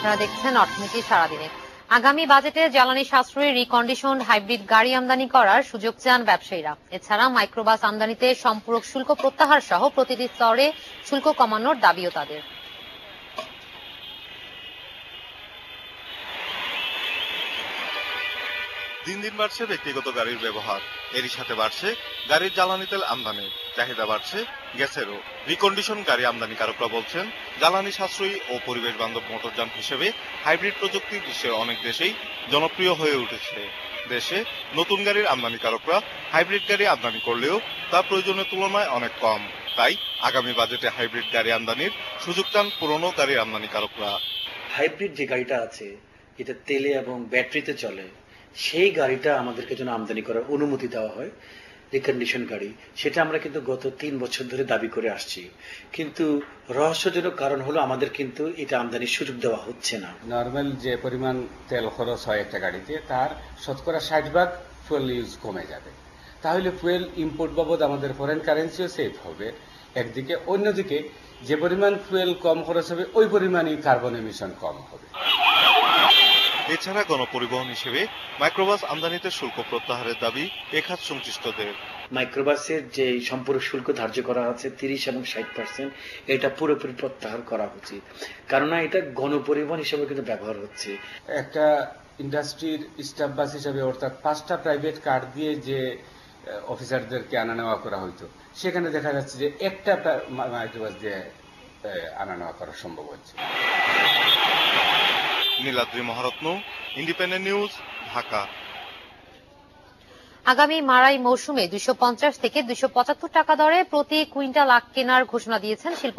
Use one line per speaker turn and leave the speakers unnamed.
আপনারা দেখছেন অর্থনীতি সারাদিনে। আগামী বাজেটে জ্বালানি সাশ্রয়ী রিকন্ডিশনড হাইব্রিড গাড়ি আমদানি করার সুযোগ চান ব্যবসায়ীরা। এছাড়া মাইক্রোবাস আমদানিতে সম্পূরক শুল্ক প্রত্যাহার সহ প্রতিটি স্তরে শুল্ক কমানোর দাবিও তাদের।
দিন দিন বাড়ছে ব্যক্তিগত গাড়ির ব্যবহার, এরই সাথে বাড়ছে গাড়ির জ্বালানি তেল আমদানি, চাহিদা বাড়ছে গ্যাসেরও। রিকন্ডিশন গাড়ি আমদানিকারকরা বলছেন, জ্বালানি সাশ্রয়ী ও পরিবেশ বান্ধব মোটরযান হিসেবে হাইব্রিড প্রযুক্তি বিশ্বের অনেক দেশেই জনপ্রিয় হয়ে উঠেছে। দেশে নতুন গাড়ির আমদানিকারকরা হাইব্রিড গাড়ি আমদানি করলেও তা প্রয়োজনের তুলনায় অনেক কম। তাই আগামী বাজেটে হাইব্রিড গাড়ি আমদানির সুযোগ চান পুরনো গাড়ির আমদানিকারকরা।
হাইব্রিড যে গাড়িটা আছে, যেটা তেলে এবং ব্যাটারিতে চলে, সেই গাড়িটা আমাদেরকে যেন আমদানি করার অনুমতি দেওয়া হয়, রিকন্ডিশন গাড়ি। সেটা আমরা কিন্তু গত 3 বছর ধরে দাবি করে আসছি, কিন্তু রহস্যজনক কারণ হলো আমাদের কিন্তু এটা আমদানির সুযোগ দেওয়া হচ্ছে না।
নর্মাল যে পরিমাণ তেল খরচ হয় একটা গাড়িতে, তার শতকরা 60% ফুয়েল ইউজ কমে যাবে। তাহলে ফুয়েল ইম্পোর্ট বাবদ আমাদের ফরেন কারেন্সিও সেভ হবে একদিকে, অন্যদিকে যে পরিমাণ ফুয়েল কম খরচ হবে ওই পরিমাণই কার্বন এমিশন কম হবে।
এছাড়া গণপরিবহন হিসেবে মাইক্রোবাস আমদানিতে শুল্ক প্রত্যাহারের দাবি এখাত সংশ্লিষ্টদের।
মাইক্রোবাসের যে সম্পূরক শুল্ক ধার্য করা আছে 30 এবং 60%, এটা পুরোপুরি প্রত্যাহার করা উচিত, কারণ এটা গণপরিবহন হিসেবে কিন্তু ব্যবহার হচ্ছে।
একটা ইন্ডাস্ট্রির স্টাফ বাস হিসাবে, অর্থাৎ 5টা প্রাইভেট কার দিয়ে যে অফিসারদেরকে আনা নেওয়া করা হইতো, সেখানে দেখা যাচ্ছে যে একটা মাইক্রোবাস দিয়ে আনা নেওয়া করা সম্ভব হচ্ছে।
Niladri Maharatna, independent news, Dhaka.
আগামী মাড়াই মৌসুমে 250 থেকে 275 টাকা দরে প্রতি কুইন্টাল আখ কেনার ঘোষণা দিয়েছেন শিল্প